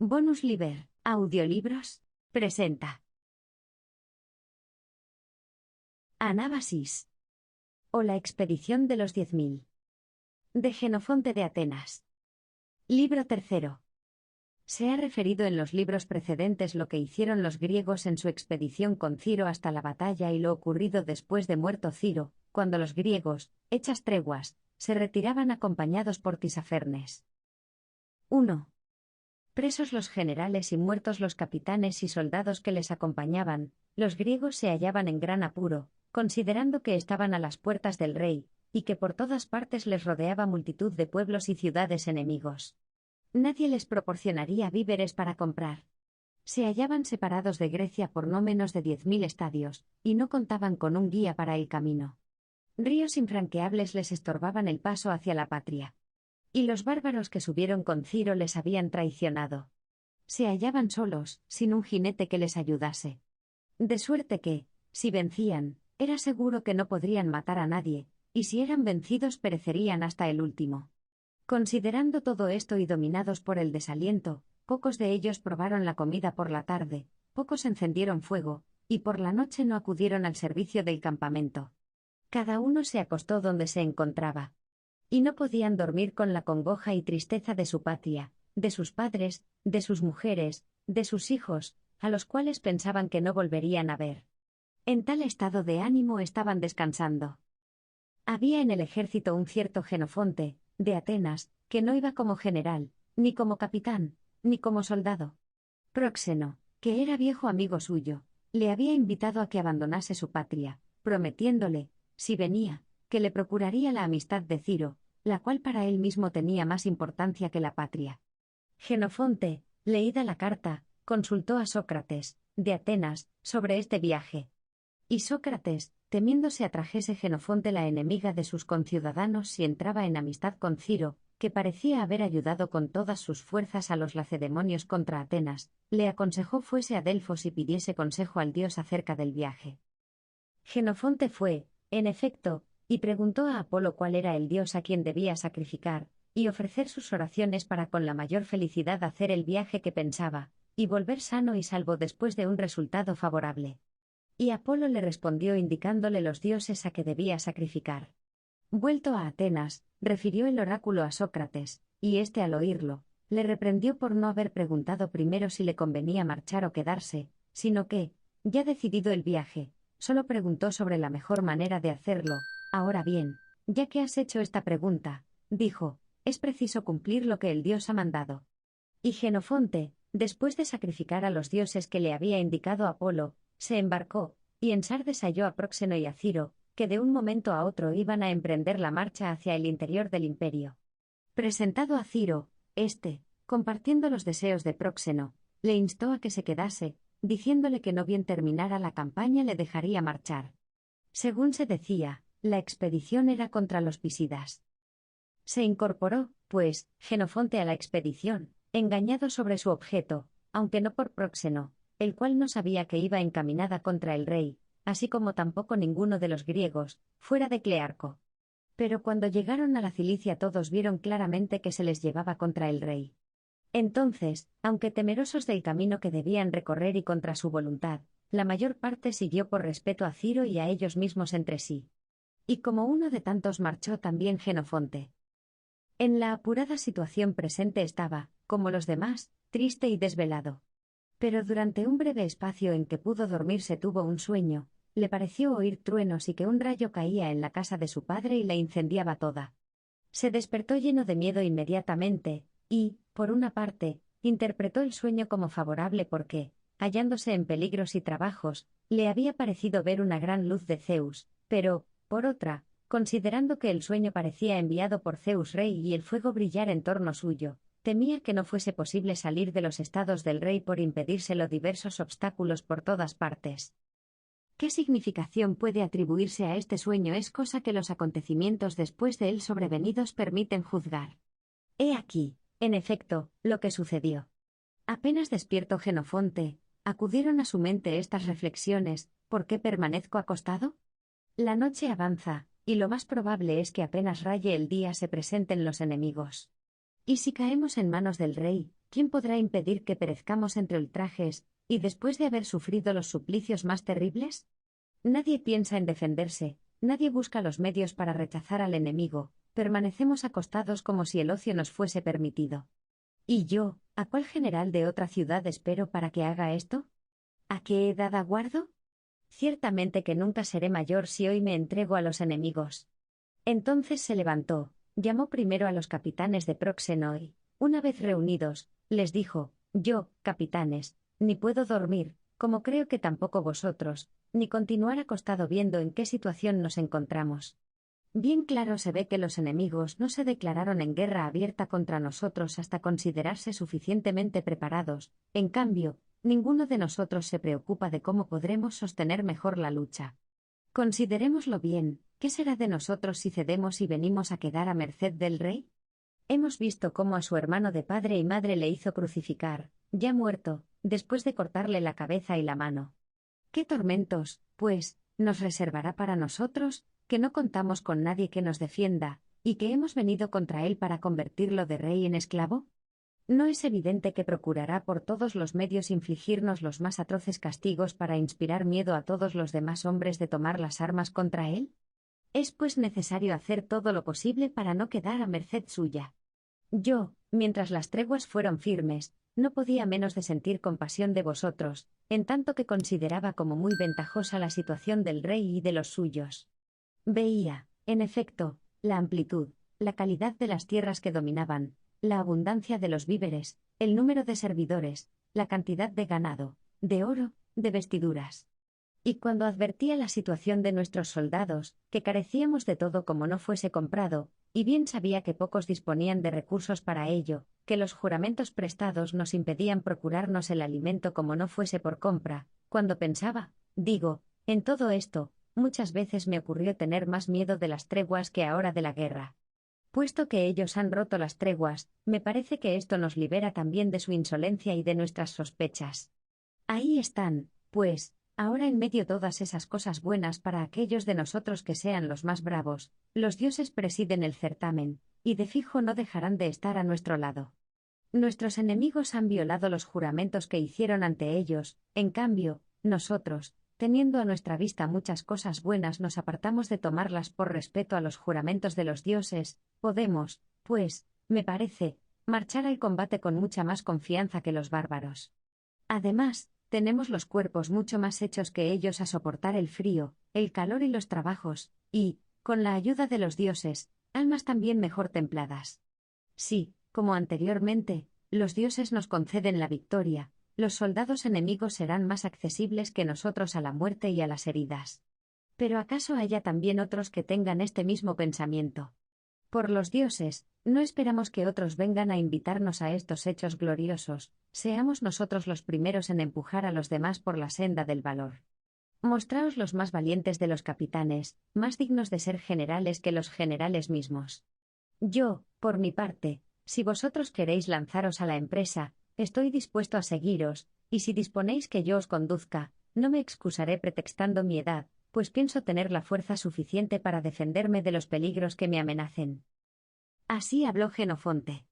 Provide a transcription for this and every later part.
Bonus Liber, Audiolibros, presenta Anábasis o la expedición de los 10.000 de Jenofonte de Atenas. Libro tercero. Se ha referido en los libros precedentes lo que hicieron los griegos en su expedición con Ciro hasta la batalla y lo ocurrido después de muerto Ciro, cuando los griegos, hechas treguas, se retiraban acompañados por Tisafernes. 1. Presos los generales y muertos los capitanes y soldados que les acompañaban, los griegos se hallaban en gran apuro, considerando que estaban a las puertas del rey, y que por todas partes les rodeaba multitud de pueblos y ciudades enemigos. Nadie les proporcionaría víveres para comprar. Se hallaban separados de Grecia por no menos de 10.000 estadios, y no contaban con un guía para el camino. Ríos infranqueables les estorbaban el paso hacia la patria. Y los bárbaros que subieron con Ciro les habían traicionado. Se hallaban solos, sin un jinete que les ayudase. De suerte que, si vencían, era seguro que no podrían matar a nadie, y si eran vencidos perecerían hasta el último. Considerando todo esto y dominados por el desaliento, pocos de ellos probaron la comida por la tarde, pocos encendieron fuego, y por la noche no acudieron al servicio del campamento. Cada uno se acostó donde se encontraba. Y no podían dormir con la congoja y tristeza de su patria, de sus padres, de sus mujeres, de sus hijos, a los cuales pensaban que no volverían a ver. En tal estado de ánimo estaban descansando. Había en el ejército un cierto Jenofonte, de Atenas, que no iba como general, ni como capitán, ni como soldado. Próxeno, que era viejo amigo suyo, le había invitado a que abandonase su patria, prometiéndole, si venía, que le procuraría la amistad de Ciro, la cual para él mismo tenía más importancia que la patria. Jenofonte, leída la carta, consultó a Sócrates, de Atenas, sobre este viaje. Y Sócrates, temiendo se atrajese Jenofonte la enemiga de sus conciudadanos si entraba en amistad con Ciro, que parecía haber ayudado con todas sus fuerzas a los lacedemonios contra Atenas, le aconsejó fuese a Delfos y pidiese consejo al dios acerca del viaje. Jenofonte fue, en efecto, y preguntó a Apolo cuál era el dios a quien debía sacrificar, y ofrecer sus oraciones para con la mayor felicidad hacer el viaje que pensaba, y volver sano y salvo después de un resultado favorable. Y Apolo le respondió indicándole los dioses a que debía sacrificar. Vuelto a Atenas, refirió el oráculo a Sócrates, y éste al oírlo, le reprendió por no haber preguntado primero si le convenía marchar o quedarse, sino que, ya decidido el viaje, solo preguntó sobre la mejor manera de hacerlo. Ahora bien, ya que has hecho esta pregunta, dijo, es preciso cumplir lo que el dios ha mandado. Y Jenofonte, después de sacrificar a los dioses que le había indicado Apolo, se embarcó, y en Sardes halló a Próxeno y a Ciro, que de un momento a otro iban a emprender la marcha hacia el interior del imperio. Presentado a Ciro, éste, compartiendo los deseos de Próxeno, le instó a que se quedase, diciéndole que no bien terminara la campaña le dejaría marchar. Según se decía, la expedición era contra los pisidas. Se incorporó, pues, Jenofonte a la expedición, engañado sobre su objeto, aunque no por Próxeno, el cual no sabía que iba encaminada contra el rey, así como tampoco ninguno de los griegos, fuera de Clearco. Pero cuando llegaron a la Cilicia todos vieron claramente que se les llevaba contra el rey. Entonces, aunque temerosos del camino que debían recorrer y contra su voluntad, la mayor parte siguió por respeto a Ciro y a ellos mismos entre sí. Y como uno de tantos marchó también Jenofonte. En la apurada situación presente estaba, como los demás, triste y desvelado. Pero durante un breve espacio en que pudo dormirse tuvo un sueño, le pareció oír truenos y que un rayo caía en la casa de su padre y la incendiaba toda. Se despertó lleno de miedo inmediatamente, y, por una parte, interpretó el sueño como favorable porque, hallándose en peligros y trabajos, le había parecido ver una gran luz de Zeus, pero, por otra, considerando que el sueño parecía enviado por Zeus rey y el fuego brillar en torno suyo, temía que no fuese posible salir de los estados del rey por impedírselo diversos obstáculos por todas partes. ¿Qué significación puede atribuirse a este sueño? Es cosa que los acontecimientos después de él sobrevenidos permiten juzgar. He aquí, en efecto, lo que sucedió. Apenas despierto Jenofonte, acudieron a su mente estas reflexiones: ¿por qué permanezco acostado? La noche avanza, y lo más probable es que apenas raye el día se presenten los enemigos. ¿Y si caemos en manos del rey, quién podrá impedir que perezcamos entre ultrajes, y después de haber sufrido los suplicios más terribles? Nadie piensa en defenderse, nadie busca los medios para rechazar al enemigo, permanecemos acostados como si el ocio nos fuese permitido. ¿Y yo, a cuál general de otra ciudad espero para que haga esto? ¿A qué edad aguardo? Ciertamente que nunca seré mayor si hoy me entrego a los enemigos. Entonces se levantó, llamó primero a los capitanes de Próxeno y, una vez reunidos, les dijo: Yo, capitanes, ni puedo dormir, como creo que tampoco vosotros, ni continuar acostado viendo en qué situación nos encontramos. Bien claro se ve que los enemigos no se declararon en guerra abierta contra nosotros hasta considerarse suficientemente preparados, en cambio, ninguno de nosotros se preocupa de cómo podremos sostener mejor la lucha. Considerémoslo bien, ¿qué será de nosotros si cedemos y venimos a quedar a merced del rey? Hemos visto cómo a su hermano de padre y madre le hizo crucificar, ya muerto, después de cortarle la cabeza y la mano. ¿Qué tormentos, pues, nos reservará para nosotros, que no contamos con nadie que nos defienda, y que hemos venido contra él para convertirlo de rey en esclavo? ¿No es evidente que procurará por todos los medios infligirnos los más atroces castigos para inspirar miedo a todos los demás hombres de tomar las armas contra él? Es pues necesario hacer todo lo posible para no quedar a merced suya. Yo, mientras las treguas fueron firmes, no podía menos de sentir compasión de vosotros, en tanto que consideraba como muy ventajosa la situación del rey y de los suyos. Veía, en efecto, la amplitud, la calidad de las tierras que dominaban, la abundancia de los víveres, el número de servidores, la cantidad de ganado, de oro, de vestiduras. Y cuando advertía la situación de nuestros soldados, que carecíamos de todo como no fuese comprado, y bien sabía que pocos disponían de recursos para ello, que los juramentos prestados nos impedían procurarnos el alimento como no fuese por compra, cuando pensaba, digo, en todo esto, muchas veces me ocurrió tener más miedo de las treguas que ahora de la guerra. Puesto que ellos han roto las treguas, me parece que esto nos libera también de su insolencia y de nuestras sospechas. Ahí están, pues, ahora en medio todas esas cosas buenas para aquellos de nosotros que sean los más bravos, los dioses presiden el certamen, y de fijo no dejarán de estar a nuestro lado. Nuestros enemigos han violado los juramentos que hicieron ante ellos, en cambio, nosotros, teniendo a nuestra vista muchas cosas buenas, nos apartamos de tomarlas por respeto a los juramentos de los dioses, podemos, pues, me parece, marchar al combate con mucha más confianza que los bárbaros. Además, tenemos los cuerpos mucho más hechos que ellos a soportar el frío, el calor y los trabajos, y, con la ayuda de los dioses, almas también mejor templadas. Sí, como anteriormente, los dioses nos conceden la victoria, los soldados enemigos serán más accesibles que nosotros a la muerte y a las heridas. Pero ¿acaso haya también otros que tengan este mismo pensamiento? Por los dioses, no esperamos que otros vengan a invitarnos a estos hechos gloriosos, seamos nosotros los primeros en empujar a los demás por la senda del valor. Mostraos los más valientes de los capitanes, más dignos de ser generales que los generales mismos. Yo, por mi parte, si vosotros queréis lanzaros a la empresa, estoy dispuesto a seguiros, y si disponéis que yo os conduzca, no me excusaré pretextando mi edad, pues pienso tener la fuerza suficiente para defenderme de los peligros que me amenacen. Así habló Jenofonte.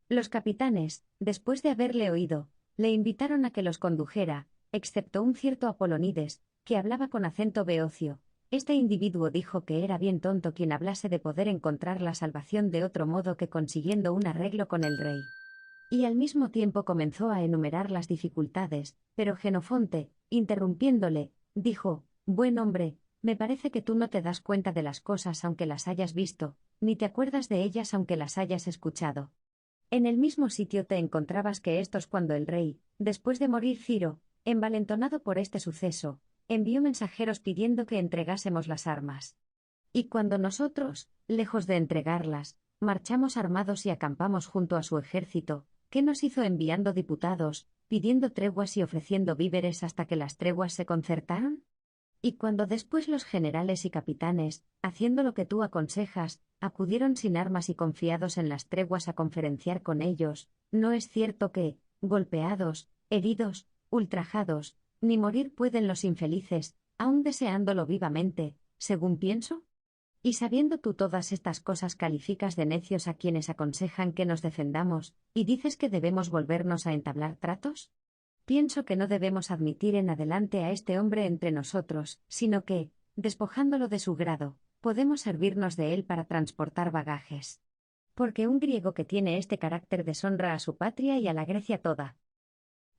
Los capitanes, después de haberle oído, le invitaron a que los condujera, excepto un cierto Apolonides, que hablaba con acento beocio. Este individuo dijo que era bien tonto quien hablase de poder encontrar la salvación de otro modo que consiguiendo un arreglo con el rey. Y al mismo tiempo comenzó a enumerar las dificultades, pero Jenofonte, interrumpiéndole, dijo: Buen hombre, me parece que tú no te das cuenta de las cosas aunque las hayas visto, ni te acuerdas de ellas aunque las hayas escuchado. En el mismo sitio te encontrabas que estos cuando el rey, después de morir Ciro, envalentonado por este suceso, envió mensajeros pidiendo que entregásemos las armas. Y cuando nosotros, lejos de entregarlas, marchamos armados y acampamos junto a su ejército, ¿qué nos hizo enviando diputados, pidiendo treguas y ofreciendo víveres hasta que las treguas se concertaron? Y cuando después los generales y capitanes, haciendo lo que tú aconsejas, acudieron sin armas y confiados en las treguas a conferenciar con ellos, ¿no es cierto que, golpeados, heridos, ultrajados, ni morir pueden los infelices, aun deseándolo vivamente, según pienso? Y sabiendo tú todas estas cosas calificas de necios a quienes aconsejan que nos defendamos, y dices que debemos volvernos a entablar tratos? Pienso que no debemos admitir en adelante a este hombre entre nosotros, sino que, despojándolo de su grado, podemos servirnos de él para transportar bagajes. Porque un griego que tiene este carácter deshonra a su patria y a la Grecia toda.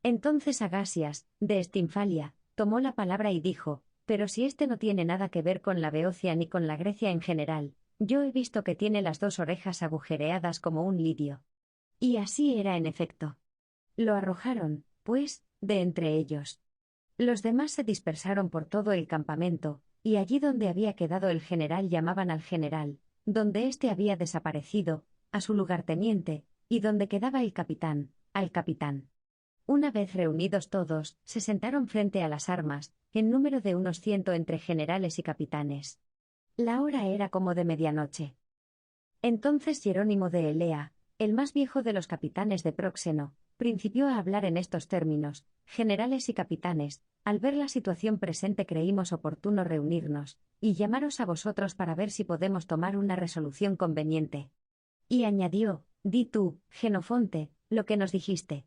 Entonces Agasias, de Estinfalia, tomó la palabra y dijo: pero si este no tiene nada que ver con la Beocia ni con la Grecia en general, yo he visto que tiene las 2 orejas agujereadas como un lirio. Y así era en efecto. Lo arrojaron, pues, de entre ellos. Los demás se dispersaron por todo el campamento, y allí donde había quedado el general llamaban al general, donde éste había desaparecido, a su lugarteniente, y donde quedaba el capitán, al capitán. Una vez reunidos todos, se sentaron frente a las armas, en número de unos 100 entre generales y capitanes. La hora era como de medianoche. Entonces Jerónimo de Elea, el más viejo de los capitanes de Próxeno, principió a hablar en estos términos: generales y capitanes, al ver la situación presente creímos oportuno reunirnos, y llamaros a vosotros para ver si podemos tomar una resolución conveniente. Y añadió: di tú, Jenofonte, lo que nos dijiste.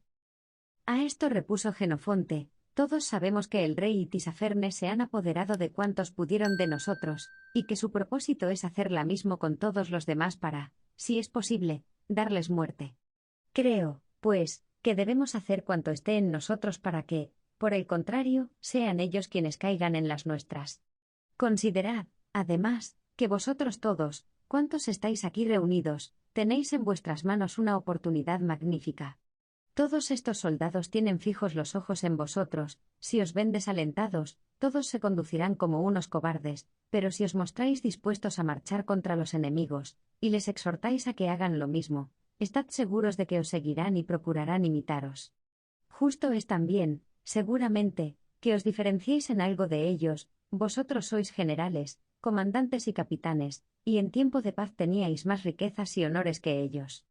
A esto repuso Jenofonte: todos sabemos que el rey y Tisafernes se han apoderado de cuantos pudieron de nosotros, y que su propósito es hacer la mismo con todos los demás para, si es posible, darles muerte. Creo, pues, que debemos hacer cuanto esté en nosotros para que, por el contrario, sean ellos quienes caigan en las nuestras. Considerad, además, que vosotros todos, cuantos estáis aquí reunidos, tenéis en vuestras manos una oportunidad magnífica. Todos estos soldados tienen fijos los ojos en vosotros, si os ven desalentados, todos se conducirán como unos cobardes, pero si os mostráis dispuestos a marchar contra los enemigos, y les exhortáis a que hagan lo mismo, estad seguros de que os seguirán y procurarán imitaros. Justo es también, seguramente, que os diferenciéis en algo de ellos: vosotros sois generales, comandantes y capitanes, y en tiempo de paz teníais más riquezas y honores que ellos.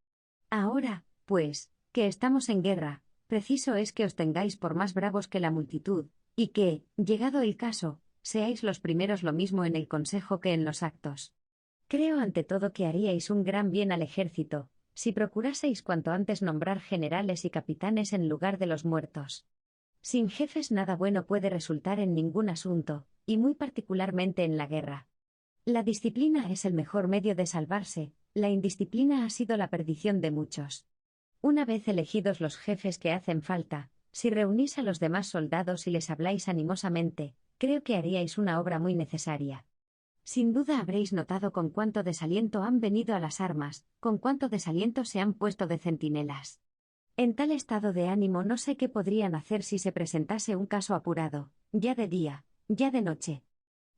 Ahora, pues, que estamos en guerra, preciso es que os tengáis por más bravos que la multitud, y que, llegado el caso, seáis los primeros lo mismo en el consejo que en los actos. Creo ante todo que haríais un gran bien al ejército, si procuraseis cuanto antes nombrar generales y capitanes en lugar de los muertos. Sin jefes nada bueno puede resultar en ningún asunto, y muy particularmente en la guerra. La disciplina es el mejor medio de salvarse, la indisciplina ha sido la perdición de muchos. Una vez elegidos los jefes que hacen falta, si reunís a los demás soldados y les habláis animosamente, creo que haríais una obra muy necesaria. Sin duda habréis notado con cuánto desaliento han venido a las armas, con cuánto desaliento se han puesto de centinelas. En tal estado de ánimo no sé qué podrían hacer si se presentase un caso apurado, ya de día, ya de noche.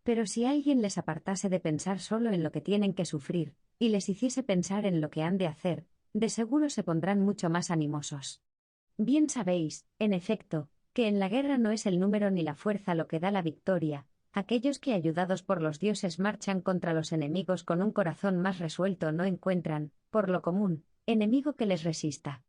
Pero si alguien les apartase de pensar solo en lo que tienen que sufrir, y les hiciese pensar en lo que han de hacer, de seguro se pondrán mucho más animosos. Bien sabéis, en efecto, que en la guerra no es el número ni la fuerza lo que da la victoria. Aquellos que ayudados por los dioses marchan contra los enemigos con un corazón más resuelto no encuentran, por lo común, enemigo que les resista.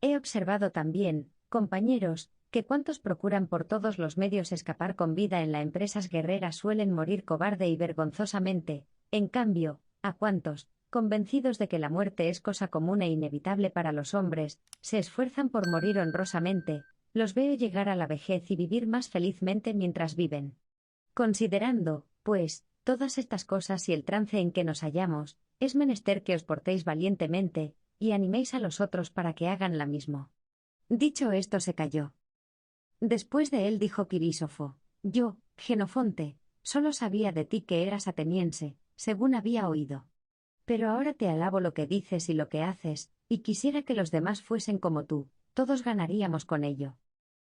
He observado también, compañeros, que cuantos procuran por todos los medios escapar con vida en las empresas guerreras suelen morir cobarde y vergonzosamente. En cambio, a cuantos, convencidos de que la muerte es cosa común e inevitable para los hombres, se esfuerzan por morir honrosamente, los veo llegar a la vejez y vivir más felizmente mientras viven. Considerando, pues, todas estas cosas y el trance en que nos hallamos, es menester que os portéis valientemente, y animéis a los otros para que hagan la mismo. Dicho esto se calló. Después de él dijo Quirínofo: yo, Jenofonte, solo sabía de ti que eras ateniense, según había oído. Pero ahora te alabo lo que dices y lo que haces, y quisiera que los demás fuesen como tú, todos ganaríamos con ello.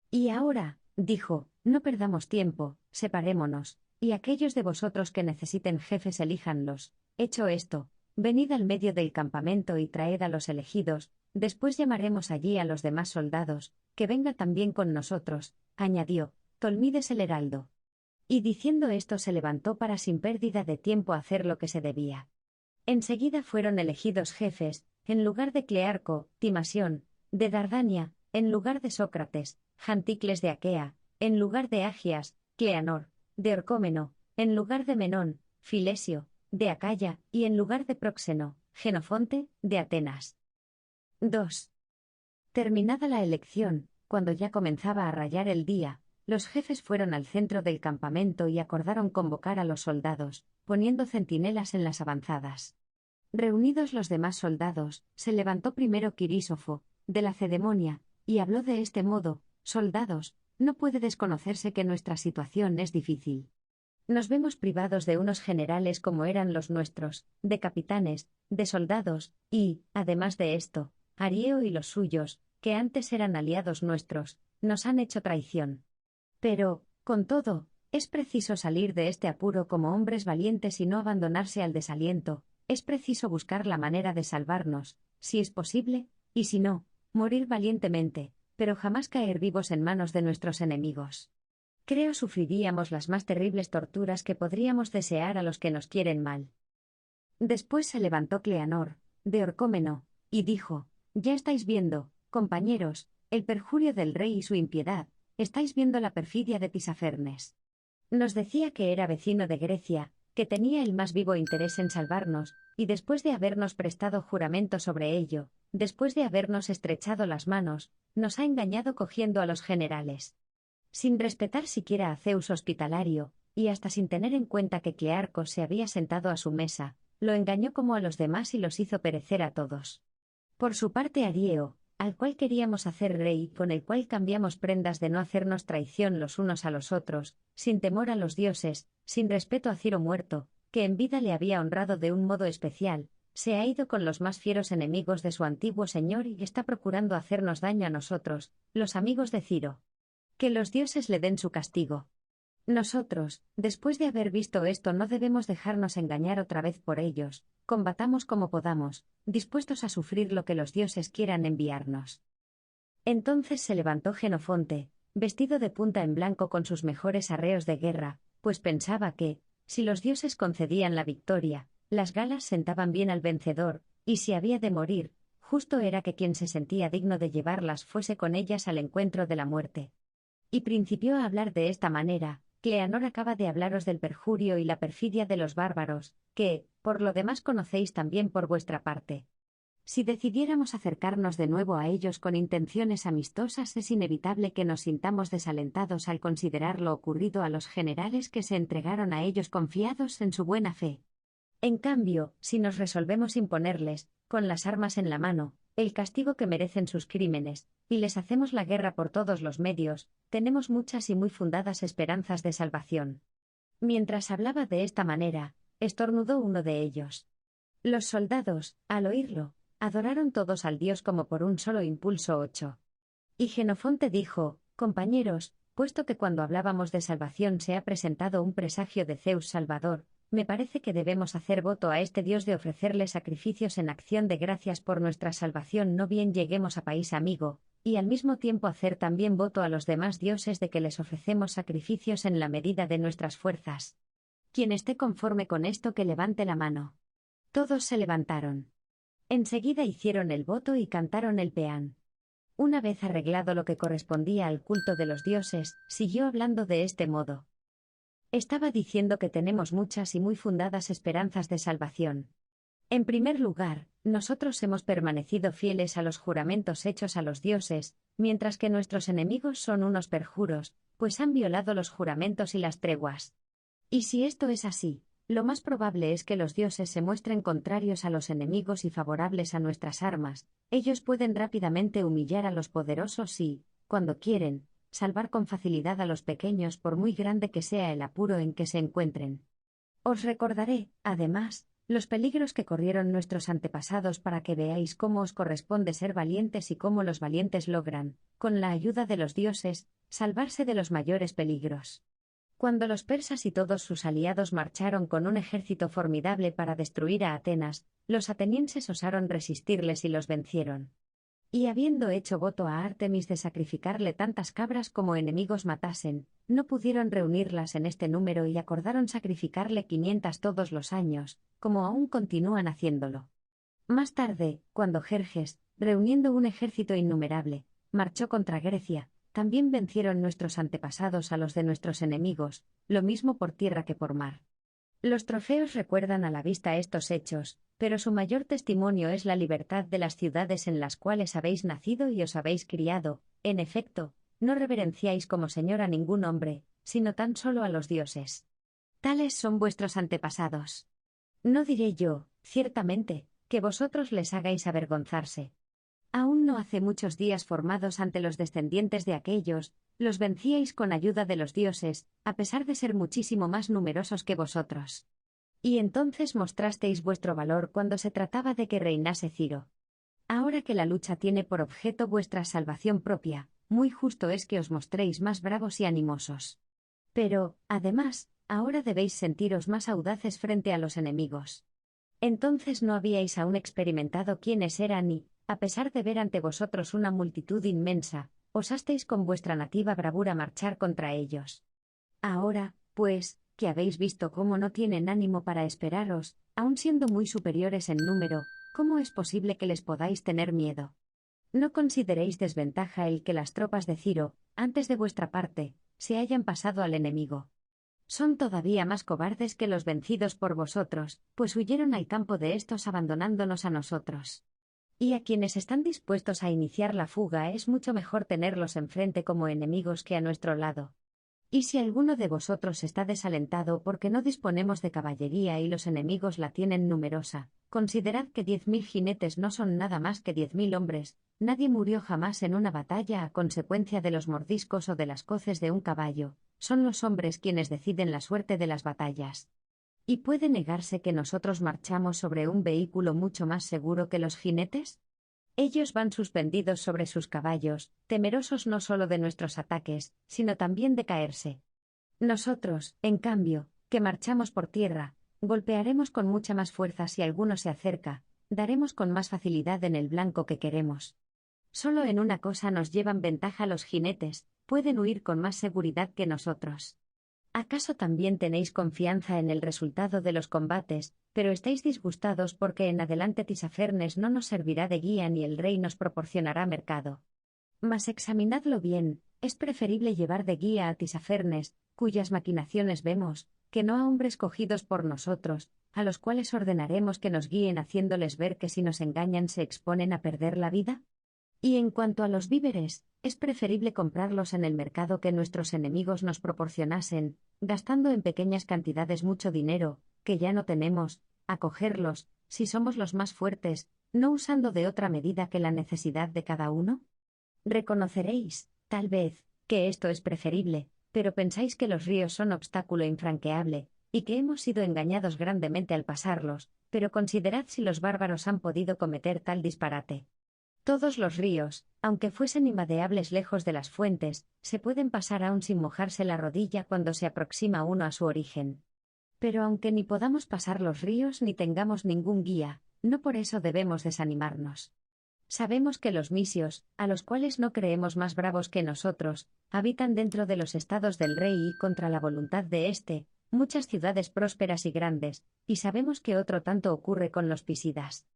Y ahora, dijo, no perdamos tiempo, separémonos, y aquellos de vosotros que necesiten jefes elíjanlos. Hecho esto, venid al medio del campamento y traed a los elegidos, después llamaremos allí a los demás soldados, que venga también con nosotros, añadió Tolmides el heraldo. Y diciendo esto se levantó para sin pérdida de tiempo hacer lo que se debía. Enseguida fueron elegidos jefes, en lugar de Clearco, Timasión, de Dardania, en lugar de Sócrates, Janticles de Aquea, en lugar de Agias, Cleanor, de Orcómeno, en lugar de Menón, Filesio, de Acaya, y en lugar de Próxeno, Jenofonte, de Atenas. 2. Terminada la elección, cuando ya comenzaba a rayar el día, los jefes fueron al centro del campamento y acordaron convocar a los soldados, poniendo centinelas en las avanzadas. Reunidos los demás soldados, se levantó primero Quirísofo, de Lacedemonia, y habló de este modo: soldados, no puede desconocerse que nuestra situación es difícil. Nos vemos privados de unos generales como eran los nuestros, de capitanes, de soldados, y, además de esto, Arieo y los suyos, que antes eran aliados nuestros, nos han hecho traición. Pero, con todo, es preciso salir de este apuro como hombres valientes y no abandonarse al desaliento. Es preciso buscar la manera de salvarnos, si es posible, y si no, morir valientemente, pero jamás caer vivos en manos de nuestros enemigos. Creo sufriríamos las más terribles torturas que podríamos desear a los que nos quieren mal. Después se levantó Cleanor, de Orcómeno, y dijo: ya estáis viendo, compañeros, el perjurio del rey y su impiedad, estáis viendo la perfidia de Tisafernes. Nos decía que era vecino de Grecia, que tenía el más vivo interés en salvarnos, y después de habernos prestado juramento sobre ello, después de habernos estrechado las manos, nos ha engañado cogiendo a los generales. Sin respetar siquiera a Zeus hospitalario, y hasta sin tener en cuenta que Clearcos se había sentado a su mesa, lo engañó como a los demás y los hizo perecer a todos. Por su parte Arieo, al cual queríamos hacer rey y con el cual cambiamos prendas de no hacernos traición los unos a los otros, sin temor a los dioses, sin respeto a Ciro muerto, que en vida le había honrado de un modo especial, se ha ido con los más fieros enemigos de su antiguo señor y está procurando hacernos daño a nosotros, los amigos de Ciro. Que los dioses le den su castigo. Nosotros, después de haber visto esto, no debemos dejarnos engañar otra vez por ellos, combatamos como podamos, dispuestos a sufrir lo que los dioses quieran enviarnos. Entonces se levantó Jenofonte, vestido de punta en blanco con sus mejores arreos de guerra, pues pensaba que, si los dioses concedían la victoria, las galas sentaban bien al vencedor, y si había de morir, justo era que quien se sentía digno de llevarlas fuese con ellas al encuentro de la muerte. Y principió a hablar de esta manera: Cleanor acaba de hablaros del perjurio y la perfidia de los bárbaros, que, por lo demás conocéis también por vuestra parte. Si decidiéramos acercarnos de nuevo a ellos con intenciones amistosas, es inevitable que nos sintamos desalentados al considerar lo ocurrido a los generales que se entregaron a ellos confiados en su buena fe. En cambio, si nos resolvemos imponerles, con las armas en la mano, el castigo que merecen sus crímenes, y les hacemos la guerra por todos los medios, tenemos muchas y muy fundadas esperanzas de salvación. Mientras hablaba de esta manera, estornudó uno de ellos. Los soldados, al oírlo, adoraron todos al dios como por un solo impulso. 8. Y Jenofonte dijo: compañeros, puesto que cuando hablábamos de salvación se ha presentado un presagio de Zeus Salvador, me parece que debemos hacer voto a este dios de ofrecerle sacrificios en acción de gracias por nuestra salvación, no bien lleguemos a país amigo, y al mismo tiempo hacer también voto a los demás dioses de que les ofrecemos sacrificios en la medida de nuestras fuerzas. Quien esté conforme con esto, que levante la mano. Todos se levantaron. Enseguida hicieron el voto y cantaron el peán. Una vez arreglado lo que correspondía al culto de los dioses, siguió hablando de este modo. Estaba diciendo que tenemos muchas y muy fundadas esperanzas de salvación. En primer lugar, nosotros hemos permanecido fieles a los juramentos hechos a los dioses, mientras que nuestros enemigos son unos perjuros, pues han violado los juramentos y las treguas. Y si esto es así, lo más probable es que los dioses se muestren contrarios a los enemigos y favorables a nuestras armas. Ellos pueden rápidamente humillar a los poderosos y, cuando quieren, salvar con facilidad a los pequeños por muy grande que sea el apuro en que se encuentren. Os recordaré, además, los peligros que corrieron nuestros antepasados para que veáis cómo os corresponde ser valientes y cómo los valientes logran, con la ayuda de los dioses, salvarse de los mayores peligros. Cuando los persas y todos sus aliados marcharon con un ejército formidable para destruir a Atenas, los atenienses osaron resistirles y los vencieron. Y habiendo hecho voto a Artemis de sacrificarle tantas cabras como enemigos matasen, no pudieron reunirlas en este número y acordaron sacrificarle 500 todos los años, como aún continúan haciéndolo. Más tarde, cuando Jerjes, reuniendo un ejército innumerable, marchó contra Grecia, también vencieron nuestros antepasados a los de nuestros enemigos, lo mismo por tierra que por mar. Los trofeos recuerdan a la vista estos hechos, pero su mayor testimonio es la libertad de las ciudades en las cuales habéis nacido y os habéis criado. En efecto, no reverenciáis como Señor a ningún hombre, sino tan solo a los dioses. Tales son vuestros antepasados. No diré yo, ciertamente, que vosotros les hagáis avergonzarse. Aún no hace muchos días formados ante los descendientes de aquellos, los vencíais con ayuda de los dioses, a pesar de ser muchísimo más numerosos que vosotros. Y entonces mostrasteis vuestro valor cuando se trataba de que reinase Ciro. Ahora que la lucha tiene por objeto vuestra salvación propia, muy justo es que os mostréis más bravos y animosos. Pero, además, ahora debéis sentiros más audaces frente a los enemigos. Entonces no habíais aún experimentado quiénes eran y, a pesar de ver ante vosotros una multitud inmensa, osasteis con vuestra nativa bravura marchar contra ellos. Ahora, pues, que habéis visto cómo no tienen ánimo para esperaros, aun siendo muy superiores en número, ¿cómo es posible que les podáis tener miedo? No consideréis desventaja el que las tropas de Ciro, antes de vuestra parte, se hayan pasado al enemigo. Son todavía más cobardes que los vencidos por vosotros, pues huyeron al campo de estos abandonándonos a nosotros. Y a quienes están dispuestos a iniciar la fuga es mucho mejor tenerlos enfrente como enemigos que a nuestro lado. Y si alguno de vosotros está desalentado porque no disponemos de caballería y los enemigos la tienen numerosa, considerad que 10.000 jinetes no son nada más que 10.000 hombres. Nadie murió jamás en una batalla a consecuencia de los mordiscos o de las coces de un caballo, son los hombres quienes deciden la suerte de las batallas. ¿Y puede negarse que nosotros marchamos sobre un vehículo mucho más seguro que los jinetes? Ellos van suspendidos sobre sus caballos, temerosos no solo de nuestros ataques, sino también de caerse. Nosotros, en cambio, que marchamos por tierra, golpearemos con mucha más fuerza si alguno se acerca, daremos con más facilidad en el blanco que queremos. Solo en una cosa nos llevan ventaja los jinetes, pueden huir con más seguridad que nosotros. ¿Acaso también tenéis confianza en el resultado de los combates, pero estáis disgustados porque en adelante Tisafernes no nos servirá de guía ni el rey nos proporcionará mercado? Mas examinadlo bien, es preferible llevar de guía a Tisafernes, cuyas maquinaciones vemos, que no a hombres cogidos por nosotros, a los cuales ordenaremos que nos guíen haciéndoles ver que si nos engañan se exponen a perder la vida. Y en cuanto a los víveres, es preferible comprarlos en el mercado que nuestros enemigos nos proporcionasen, gastando en pequeñas cantidades mucho dinero, que ya no tenemos, a cogerlos, si somos los más fuertes, no usando de otra medida que la necesidad de cada uno. Reconoceréis, tal vez, que esto es preferible, pero pensáis que los ríos son obstáculo infranqueable, y que hemos sido engañados grandemente al pasarlos, pero considerad si los bárbaros han podido cometer tal disparate. Todos los ríos, aunque fuesen invadeables lejos de las fuentes, se pueden pasar aún sin mojarse la rodilla cuando se aproxima uno a su origen. Pero aunque ni podamos pasar los ríos ni tengamos ningún guía, no por eso debemos desanimarnos. Sabemos que los misios, a los cuales no creemos más bravos que nosotros, habitan dentro de los estados del rey y contra la voluntad de éste, muchas ciudades prósperas y grandes, y sabemos que otro tanto ocurre con los pisidas.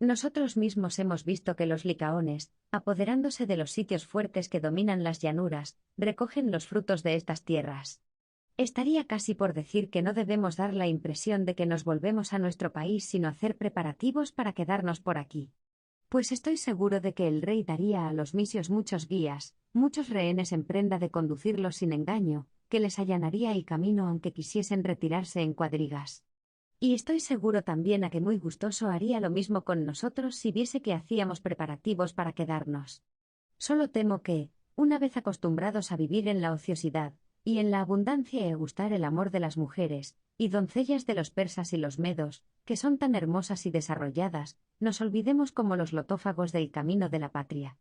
Nosotros mismos hemos visto que los licaones, apoderándose de los sitios fuertes que dominan las llanuras, recogen los frutos de estas tierras. Estaría casi por decir que no debemos dar la impresión de que nos volvemos a nuestro país sino hacer preparativos para quedarnos por aquí. Pues estoy seguro de que el rey daría a los misios muchos guías, muchos rehenes en prenda de conducirlos sin engaño, que les allanaría el camino aunque quisiesen retirarse en cuadrigas. Y estoy seguro también a que muy gustoso haría lo mismo con nosotros si viese que hacíamos preparativos para quedarnos. Solo temo que, una vez acostumbrados a vivir en la ociosidad, y en la abundancia y a gustar el amor de las mujeres, y doncellas de los persas y los medos, que son tan hermosas y desarrolladas, nos olvidemos como los lotófagos del camino de la patria.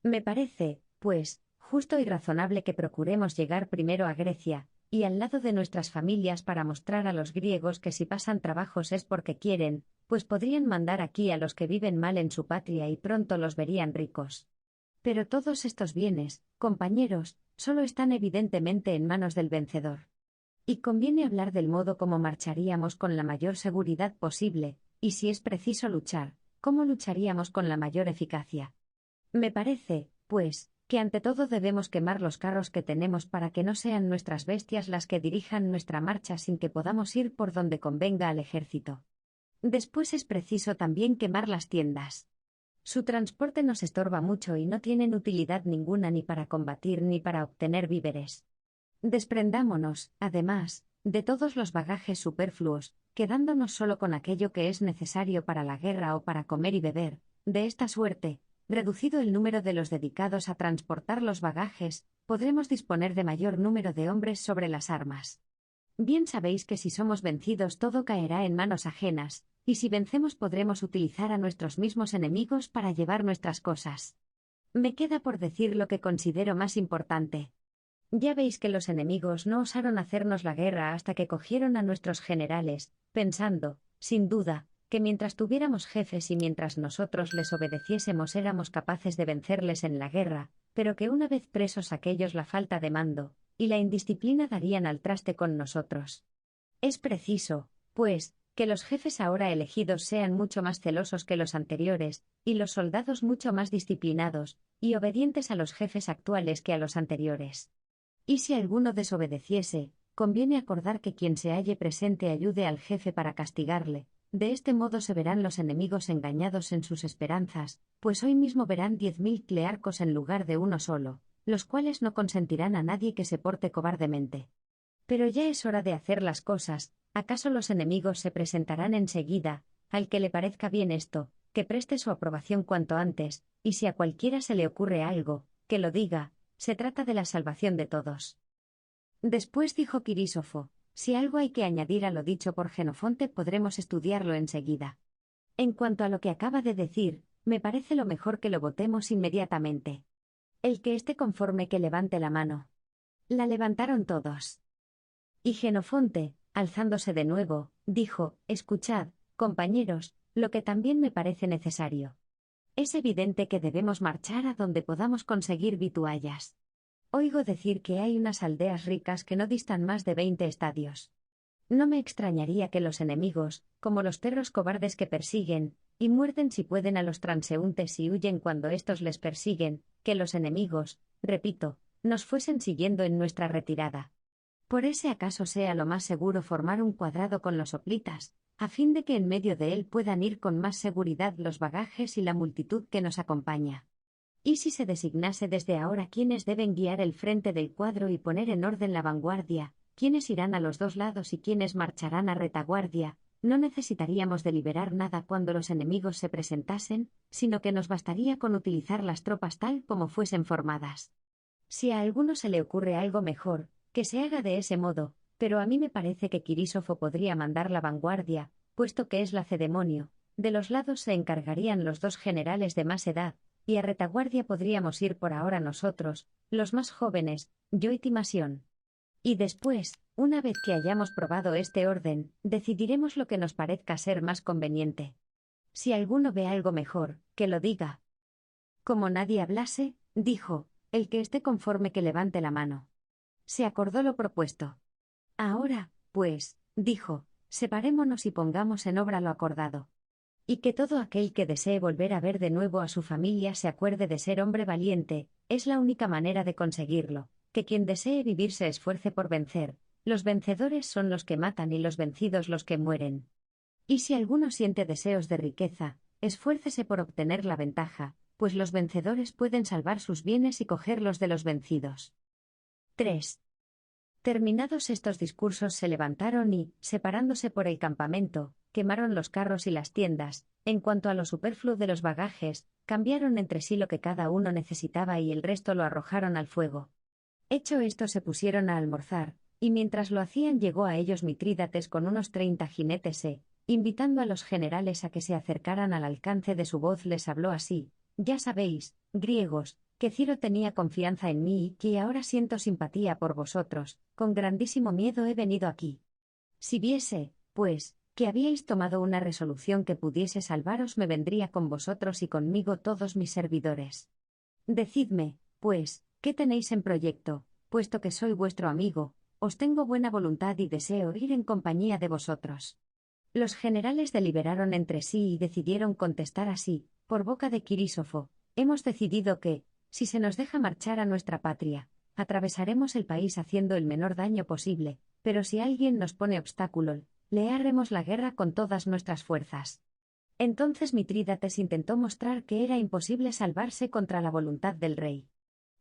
Me parece, pues, justo y razonable que procuremos llegar primero a Grecia, y al lado de nuestras familias para mostrar a los griegos que si pasan trabajos es porque quieren, pues podrían mandar aquí a los que viven mal en su patria y pronto los verían ricos. Pero todos estos bienes, compañeros, solo están evidentemente en manos del vencedor. Y conviene hablar del modo como marcharíamos con la mayor seguridad posible, y si es preciso luchar, cómo lucharíamos con la mayor eficacia. Me parece, pues, que ante todo debemos quemar los carros que tenemos para que no sean nuestras bestias las que dirijan nuestra marcha sin que podamos ir por donde convenga al ejército. Después es preciso también quemar las tiendas. Su transporte nos estorba mucho y no tienen utilidad ninguna ni para combatir ni para obtener víveres. Desprendámonos, además, de todos los bagajes superfluos, quedándonos solo con aquello que es necesario para la guerra o para comer y beber. De esta suerte, reducido el número de los dedicados a transportar los bagajes, podremos disponer de mayor número de hombres sobre las armas. Bien sabéis que si somos vencidos todo caerá en manos ajenas, y si vencemos podremos utilizar a nuestros mismos enemigos para llevar nuestras cosas. Me queda por decir lo que considero más importante. Ya veis que los enemigos no osaron hacernos la guerra hasta que cogieron a nuestros generales, pensando, sin duda, que mientras tuviéramos jefes y mientras nosotros les obedeciésemos éramos capaces de vencerles en la guerra, pero que una vez presos aquellos la falta de mando y la indisciplina darían al traste con nosotros. Es preciso, pues, que los jefes ahora elegidos sean mucho más celosos que los anteriores, y los soldados mucho más disciplinados y obedientes a los jefes actuales que a los anteriores. Y si alguno desobedeciese, conviene acordar que quien se halle presente ayude al jefe para castigarle. De este modo se verán los enemigos engañados en sus esperanzas, pues hoy mismo verán 10.000 clearcos en lugar de uno solo, los cuales no consentirán a nadie que se porte cobardemente. Pero ya es hora de hacer las cosas. ¿Acaso los enemigos se presentarán enseguida? Al que le parezca bien esto, que preste su aprobación cuanto antes, y si a cualquiera se le ocurre algo, que lo diga. Se trata de la salvación de todos. Después dijo Quirísofo, si algo hay que añadir a lo dicho por Jenofonte podremos estudiarlo enseguida. En cuanto a lo que acaba de decir, me parece lo mejor que lo votemos inmediatamente. El que esté conforme que levante la mano. La levantaron todos. Y Jenofonte, alzándose de nuevo, dijo, escuchad, compañeros, lo que también me parece necesario. Es evidente que debemos marchar a donde podamos conseguir vituallas. Oigo decir que hay unas aldeas ricas que no distan más de 20 estadios. No me extrañaría que los enemigos, como los perros cobardes que persiguen, y muerden si pueden a los transeúntes y huyen cuando éstos les persiguen, que los enemigos, repito, nos fuesen siguiendo en nuestra retirada. Por ese acaso sea lo más seguro formar un cuadrado con los hoplitas, a fin de que en medio de él puedan ir con más seguridad los bagajes y la multitud que nos acompaña. Y si se designase desde ahora quiénes deben guiar el frente del cuadro y poner en orden la vanguardia, quiénes irán a los dos lados y quiénes marcharán a retaguardia, no necesitaríamos deliberar nada cuando los enemigos se presentasen, sino que nos bastaría con utilizar las tropas tal como fuesen formadas. Si a alguno se le ocurre algo mejor, que se haga de ese modo, pero a mí me parece que Quirísofo podría mandar la vanguardia, puesto que es lacedemonio. De los lados se encargarían los dos generales de más edad, y a retaguardia podríamos ir por ahora nosotros, los más jóvenes, yo y Timasión. Y después, una vez que hayamos probado este orden, decidiremos lo que nos parezca ser más conveniente. Si alguno ve algo mejor, que lo diga. Como nadie hablase, dijo, el que esté conforme que levante la mano. Se acordó lo propuesto. Ahora, pues, dijo, separémonos y pongamos en obra lo acordado. Y que todo aquel que desee volver a ver de nuevo a su familia se acuerde de ser hombre valiente, es la única manera de conseguirlo, que quien desee vivir se esfuerce por vencer, los vencedores son los que matan y los vencidos los que mueren. Y si alguno siente deseos de riqueza, esfuércese por obtener la ventaja, pues los vencedores pueden salvar sus bienes y cogerlos de los vencidos. 3. Terminados estos discursos se levantaron y, separándose por el campamento, quemaron los carros y las tiendas. En cuanto a lo superfluo de los bagajes, cambiaron entre sí lo que cada uno necesitaba y el resto lo arrojaron al fuego. Hecho esto se pusieron a almorzar, y mientras lo hacían llegó a ellos Mitrídates con unos 30 jinetes invitando a los generales a que se acercaran al alcance de su voz les habló así, ya sabéis, griegos, que Ciro tenía confianza en mí y que ahora siento simpatía por vosotros, con grandísimo miedo he venido aquí. Si viese, pues, que habíais tomado una resolución que pudiese salvaros me vendría con vosotros y conmigo todos mis servidores. Decidme, pues, ¿qué tenéis en proyecto? Puesto que soy vuestro amigo, os tengo buena voluntad y deseo ir en compañía de vosotros. Los generales deliberaron entre sí y decidieron contestar así, por boca de Quirísofo, hemos decidido que, si se nos deja marchar a nuestra patria, atravesaremos el país haciendo el menor daño posible, pero si alguien nos pone obstáculo, le haremos la guerra con todas nuestras fuerzas. Entonces Mitrídates intentó mostrar que era imposible salvarse contra la voluntad del rey.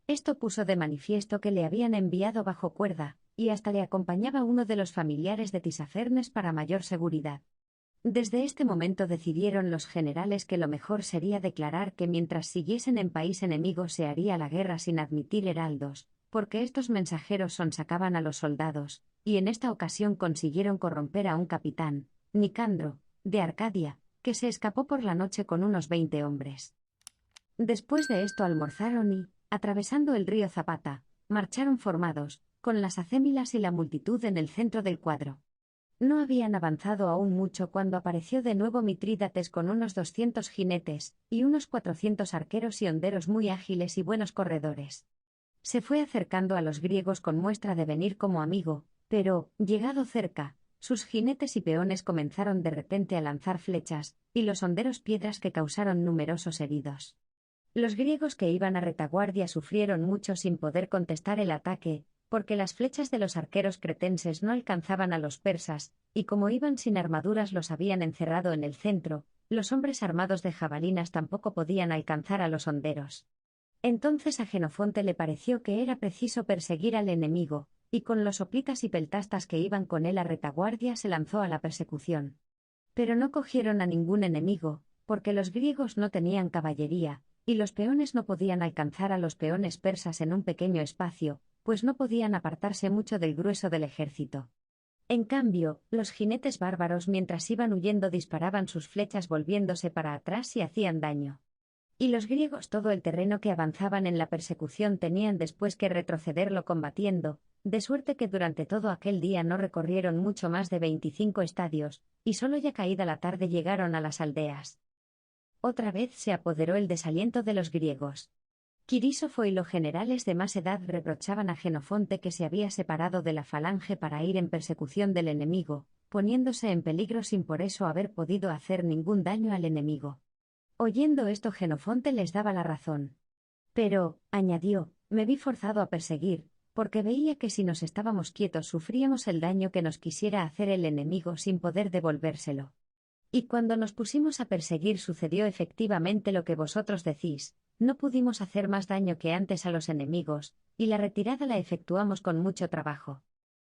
Esto puso de manifiesto que le habían enviado bajo cuerda, y hasta le acompañaba uno de los familiares de Tisafernes para mayor seguridad. Desde este momento decidieron los generales que lo mejor sería declarar que mientras siguiesen en país enemigo se haría la guerra sin admitir heraldos, porque estos mensajeros sonsacaban a los soldados, y en esta ocasión consiguieron corromper a un capitán, Nicandro, de Arcadia, que se escapó por la noche con unos 20 hombres. Después de esto almorzaron y, atravesando el río Zapata, marcharon formados, con las acémilas y la multitud en el centro del cuadro. No habían avanzado aún mucho cuando apareció de nuevo Mitrídates con unos 200 jinetes, y unos 400 arqueros y honderos muy ágiles y buenos corredores. Se fue acercando a los griegos con muestra de venir como amigo, pero, llegado cerca, sus jinetes y peones comenzaron de repente a lanzar flechas, y los honderos piedras que causaron numerosos heridos. Los griegos que iban a retaguardia sufrieron mucho sin poder contestar el ataque, porque las flechas de los arqueros cretenses no alcanzaban a los persas, y como iban sin armaduras los habían encerrado en el centro, los hombres armados de jabalinas tampoco podían alcanzar a los honderos. Entonces a Jenofonte le pareció que era preciso perseguir al enemigo, y con los hoplitas y peltastas que iban con él a retaguardia se lanzó a la persecución. Pero no cogieron a ningún enemigo, porque los griegos no tenían caballería, y los peones no podían alcanzar a los peones persas en un pequeño espacio, pues no podían apartarse mucho del grueso del ejército. En cambio, los jinetes bárbaros mientras iban huyendo disparaban sus flechas volviéndose para atrás y hacían daño. Y los griegos todo el terreno que avanzaban en la persecución tenían después que retrocederlo combatiendo, de suerte que durante todo aquel día no recorrieron mucho más de 25 estadios, y solo ya caída la tarde llegaron a las aldeas. Otra vez se apoderó el desaliento de los griegos. Quirísofo y los generales de más edad reprochaban a Jenofonte que se había separado de la falange para ir en persecución del enemigo, poniéndose en peligro sin por eso haber podido hacer ningún daño al enemigo. Oyendo esto Jenofonte les daba la razón. Pero, añadió, me vi forzado a perseguir, porque veía que si nos estábamos quietos sufríamos el daño que nos quisiera hacer el enemigo sin poder devolvérselo. Y cuando nos pusimos a perseguir sucedió efectivamente lo que vosotros decís, no pudimos hacer más daño que antes a los enemigos, y la retirada la efectuamos con mucho trabajo.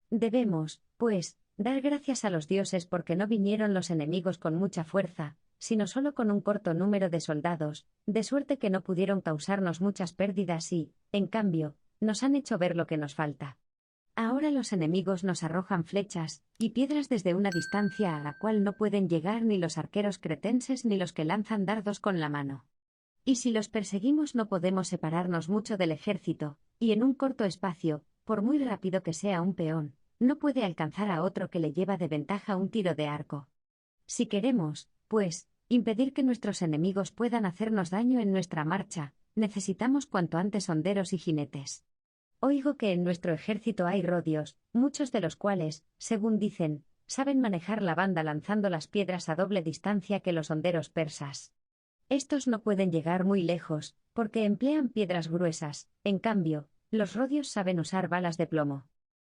Debemos, pues, dar gracias a los dioses porque no vinieron los enemigos con mucha fuerza, sino solo con un corto número de soldados, de suerte que no pudieron causarnos muchas pérdidas y, en cambio, nos han hecho ver lo que nos falta. Ahora los enemigos nos arrojan flechas y piedras desde una distancia a la cual no pueden llegar ni los arqueros cretenses ni los que lanzan dardos con la mano. Y si los perseguimos no podemos separarnos mucho del ejército, y en un corto espacio, por muy rápido que sea un peón, no puede alcanzar a otro que le lleva de ventaja un tiro de arco. Si queremos, pues, impedir que nuestros enemigos puedan hacernos daño en nuestra marcha, necesitamos cuanto antes honderos y jinetes. Oigo que en nuestro ejército hay rodios, muchos de los cuales, según dicen, saben manejar la banda lanzando las piedras a doble distancia que los honderos persas. Estos no pueden llegar muy lejos, porque emplean piedras gruesas, en cambio, los rodios saben usar balas de plomo.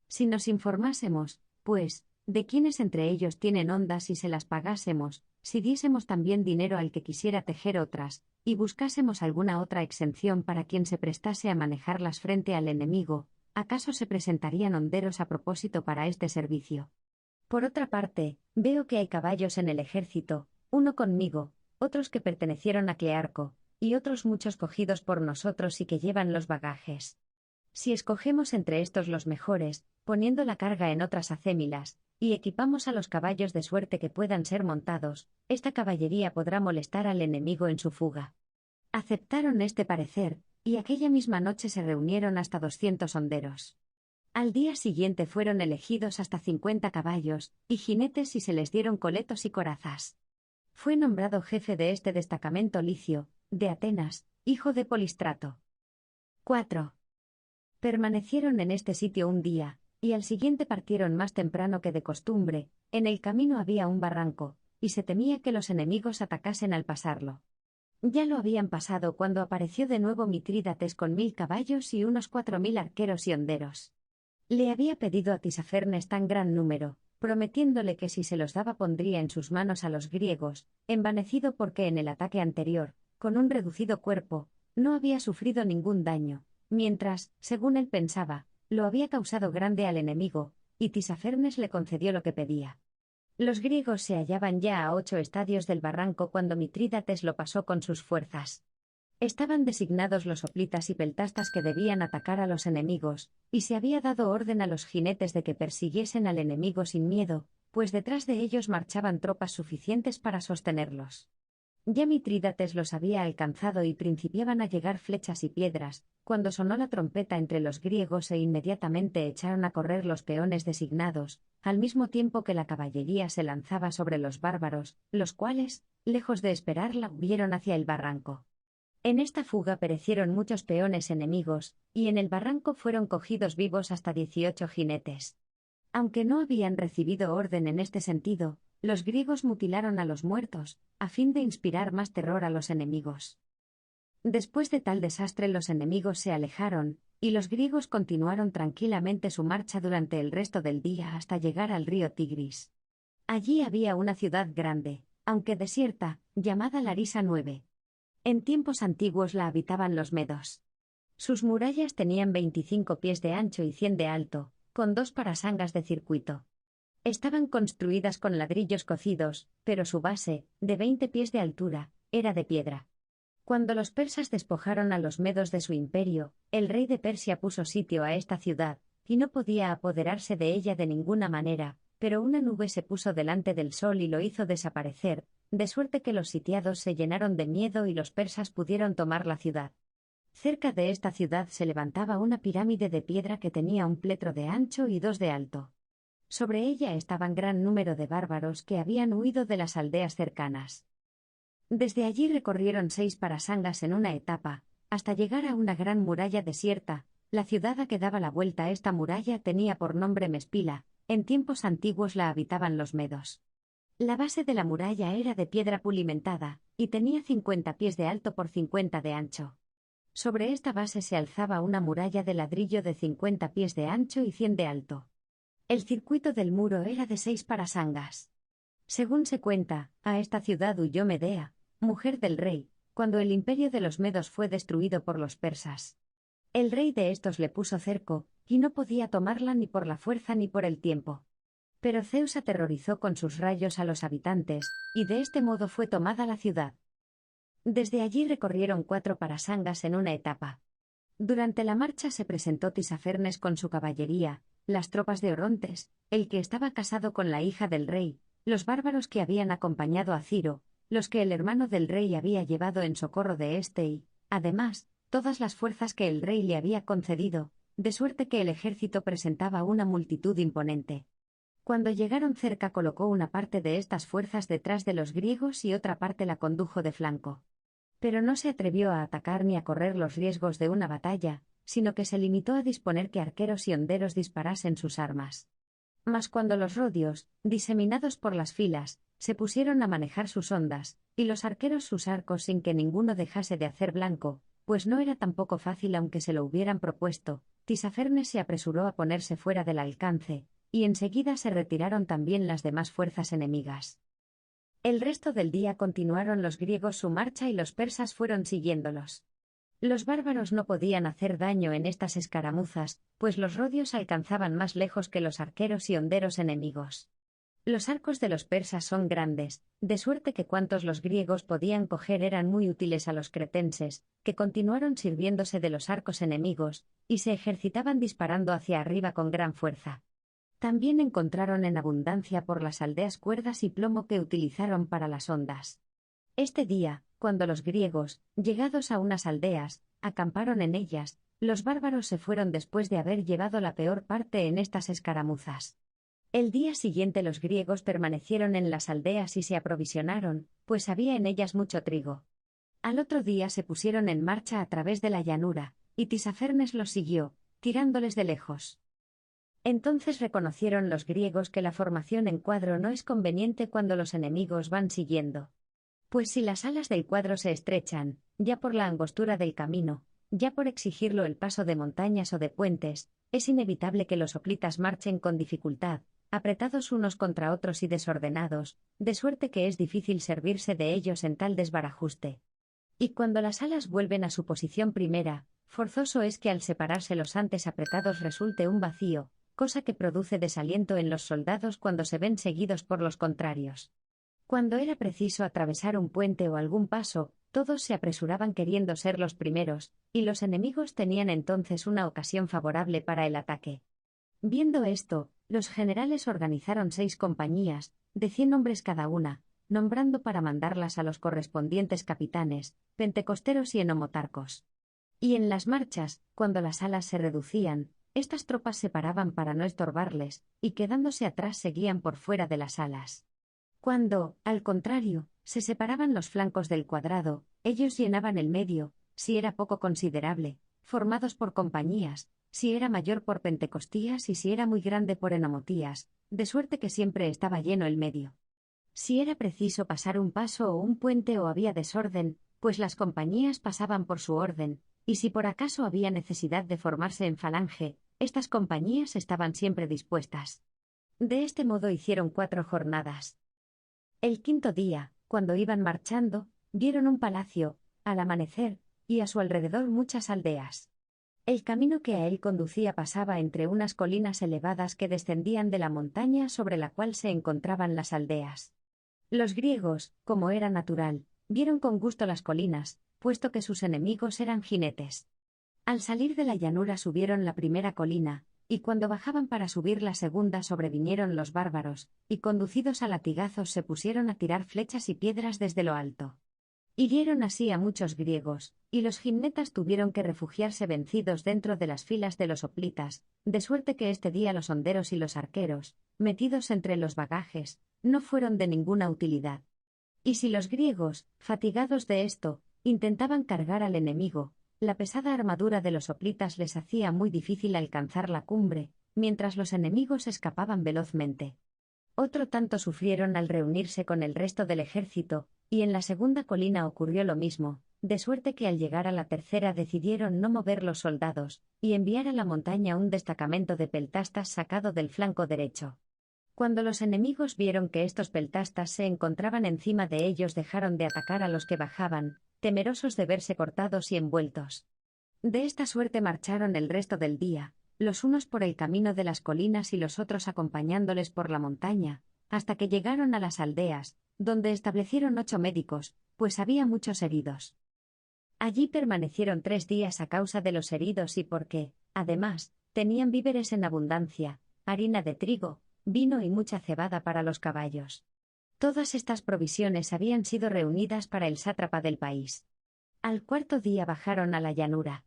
Si nos informásemos, pues, de quiénes entre ellos tienen hondas y se las pagásemos, si diésemos también dinero al que quisiera tejer otras, y buscásemos alguna otra exención para quien se prestase a manejarlas frente al enemigo, ¿acaso se presentarían honderos a propósito para este servicio? Por otra parte, veo que hay caballos en el ejército, uno conmigo, otros que pertenecieron a Clearco, y otros muchos cogidos por nosotros y que llevan los bagajes. Si escogemos entre estos los mejores, poniendo la carga en otras acémilas, y equipamos a los caballos de suerte que puedan ser montados, esta caballería podrá molestar al enemigo en su fuga. Aceptaron este parecer, y aquella misma noche se reunieron hasta 200 honderos. Al día siguiente fueron elegidos hasta 50 caballos, y jinetes y se les dieron coletos y corazas. Fue nombrado jefe de este destacamento Licio, de Atenas, hijo de Polistrato. 4. Permanecieron en este sitio un día, y al siguiente partieron más temprano que de costumbre. En el camino había un barranco, y se temía que los enemigos atacasen al pasarlo. Ya lo habían pasado cuando apareció de nuevo Mitrídates con 1000 caballos y unos 4000 arqueros y honderos. Le había pedido a Tisafernes tan gran número, prometiéndole que si se los daba pondría en sus manos a los griegos, envanecido porque en el ataque anterior, con un reducido cuerpo, no había sufrido ningún daño, mientras, según él pensaba, lo había causado grande al enemigo, y Tisafernes le concedió lo que pedía. Los griegos se hallaban ya a 8 estadios del barranco cuando Mitrídates lo pasó con sus fuerzas. Estaban designados los hoplitas y peltastas que debían atacar a los enemigos, y se había dado orden a los jinetes de que persiguiesen al enemigo sin miedo, pues detrás de ellos marchaban tropas suficientes para sostenerlos. Ya Mitrídates los había alcanzado y principiaban a llegar flechas y piedras, cuando sonó la trompeta entre los griegos e inmediatamente echaron a correr los peones designados, al mismo tiempo que la caballería se lanzaba sobre los bárbaros, los cuales, lejos de esperarla, huyeron hacia el barranco. En esta fuga perecieron muchos peones enemigos, y en el barranco fueron cogidos vivos hasta 18 jinetes. Aunque no habían recibido orden en este sentido, los griegos mutilaron a los muertos, a fin de inspirar más terror a los enemigos. Después de tal desastre los enemigos se alejaron, y los griegos continuaron tranquilamente su marcha durante el resto del día hasta llegar al río Tigris. Allí había una ciudad grande, aunque desierta, llamada Larisa 9. En tiempos antiguos la habitaban los medos. Sus murallas tenían 25 pies de ancho y 100 de alto, con 2 parasangas de circuito. Estaban construidas con ladrillos cocidos, pero su base, de 20 pies de altura, era de piedra. Cuando los persas despojaron a los medos de su imperio, el rey de Persia puso sitio a esta ciudad, y no podía apoderarse de ella de ninguna manera, pero una nube se puso delante del sol y lo hizo desaparecer, de suerte que los sitiados se llenaron de miedo y los persas pudieron tomar la ciudad. Cerca de esta ciudad se levantaba una pirámide de piedra que tenía un pletro de ancho y 2 de alto. Sobre ella estaban gran número de bárbaros que habían huido de las aldeas cercanas. Desde allí recorrieron 6 parasangas en una etapa, hasta llegar a una gran muralla desierta. La ciudad a que daba la vuelta esta muralla tenía por nombre Mespila, en tiempos antiguos la habitaban los medos. La base de la muralla era de piedra pulimentada, y tenía 50 pies de alto por 50 de ancho. Sobre esta base se alzaba una muralla de ladrillo de 50 pies de ancho y 100 de alto. El circuito del muro era de 6 parasangas. Según se cuenta, a esta ciudad huyó Medea, mujer del rey, cuando el imperio de los medos fue destruido por los persas. El rey de estos le puso cerco, y no podía tomarla ni por la fuerza ni por el tiempo. Pero Zeus aterrorizó con sus rayos a los habitantes, y de este modo fue tomada la ciudad. Desde allí recorrieron 4 parasangas en una etapa. Durante la marcha se presentó Tisafernes con su caballería, las tropas de Orontes, el que estaba casado con la hija del rey, los bárbaros que habían acompañado a Ciro, los que el hermano del rey había llevado en socorro de éste y, además, todas las fuerzas que el rey le había concedido, de suerte que el ejército presentaba una multitud imponente. Cuando llegaron cerca colocó una parte de estas fuerzas detrás de los griegos y otra parte la condujo de flanco. Pero no se atrevió a atacar ni a correr los riesgos de una batalla, sino que se limitó a disponer que arqueros y honderos disparasen sus armas. Mas cuando los rodios, diseminados por las filas, se pusieron a manejar sus hondas, y los arqueros sus arcos sin que ninguno dejase de hacer blanco, pues no era tampoco fácil aunque se lo hubieran propuesto, Tisafernes se apresuró a ponerse fuera del alcance, y enseguida se retiraron también las demás fuerzas enemigas. El resto del día continuaron los griegos su marcha y los persas fueron siguiéndolos. Los bárbaros no podían hacer daño en estas escaramuzas, pues los rodios alcanzaban más lejos que los arqueros y honderos enemigos. Los arcos de los persas son grandes, de suerte que cuantos los griegos podían coger eran muy útiles a los cretenses, que continuaron sirviéndose de los arcos enemigos, y se ejercitaban disparando hacia arriba con gran fuerza. También encontraron en abundancia por las aldeas cuerdas y plomo que utilizaron para las hondas. Este día, cuando los griegos, llegados a unas aldeas, acamparon en ellas, los bárbaros se fueron después de haber llevado la peor parte en estas escaramuzas. El día siguiente los griegos permanecieron en las aldeas y se aprovisionaron, pues había en ellas mucho trigo. Al otro día se pusieron en marcha a través de la llanura, y Tisafernes los siguió, tirándoles de lejos. Entonces reconocieron los griegos que la formación en cuadro no es conveniente cuando los enemigos van siguiendo. Pues si las alas del cuadro se estrechan, ya por la angostura del camino, ya por exigirlo el paso de montañas o de puentes, es inevitable que los hoplitas marchen con dificultad, apretados unos contra otros y desordenados, de suerte que es difícil servirse de ellos en tal desbarajuste. Y cuando las alas vuelven a su posición primera, forzoso es que al separarse los antes apretados resulte un vacío, cosa que produce desaliento en los soldados cuando se ven seguidos por los contrarios. Cuando era preciso atravesar un puente o algún paso, todos se apresuraban queriendo ser los primeros, y los enemigos tenían entonces una ocasión favorable para el ataque. Viendo esto, los generales organizaron 6 compañías, de 100 hombres cada una, nombrando para mandarlas a los correspondientes capitanes, pentecosteros y enomotarcos. Y en las marchas, cuando las alas se reducían, estas tropas se paraban para no estorbarles, y quedándose atrás seguían por fuera de las alas. Cuando, al contrario, se separaban los flancos del cuadrado, ellos llenaban el medio, si era poco considerable, formados por compañías, si era mayor por pentecostías y si era muy grande por enomotías, de suerte que siempre estaba lleno el medio. Si era preciso pasar un paso o un puente o había desorden, pues las compañías pasaban por su orden, y si por acaso había necesidad de formarse en falange, estas compañías estaban siempre dispuestas. De este modo hicieron 4 jornadas. El quinto día, cuando iban marchando, vieron un palacio, al amanecer, y a su alrededor muchas aldeas. El camino que a él conducía pasaba entre unas colinas elevadas que descendían de la montaña sobre la cual se encontraban las aldeas. Los griegos, como era natural, vieron con gusto las colinas, puesto que sus enemigos eran jinetes. Al salir de la llanura subieron la primera colina, y cuando bajaban para subir la segunda sobrevinieron los bárbaros, y conducidos a latigazos se pusieron a tirar flechas y piedras desde lo alto. Hirieron así a muchos griegos, y los gimnetas tuvieron que refugiarse vencidos dentro de las filas de los hoplitas, de suerte que este día los honderos y los arqueros, metidos entre los bagajes, no fueron de ninguna utilidad. Y si los griegos, fatigados de esto, intentaban cargar al enemigo, la pesada armadura de los hoplitas les hacía muy difícil alcanzar la cumbre, mientras los enemigos escapaban velozmente. Otro tanto sufrieron al reunirse con el resto del ejército, y en la segunda colina ocurrió lo mismo, de suerte que al llegar a la tercera decidieron no mover los soldados, y enviar a la montaña un destacamento de peltastas sacado del flanco derecho. Cuando los enemigos vieron que estos peltastas se encontraban encima de ellos dejaron de atacar a los que bajaban, temerosos de verse cortados y envueltos. De esta suerte marcharon el resto del día, los unos por el camino de las colinas y los otros acompañándoles por la montaña, hasta que llegaron a las aldeas, donde establecieron 8 médicos, pues había muchos heridos. Allí permanecieron 3 días a causa de los heridos y porque, además, tenían víveres en abundancia, harina de trigo, vino y mucha cebada para los caballos. Todas estas provisiones habían sido reunidas para el sátrapa del país. Al cuarto día bajaron a la llanura.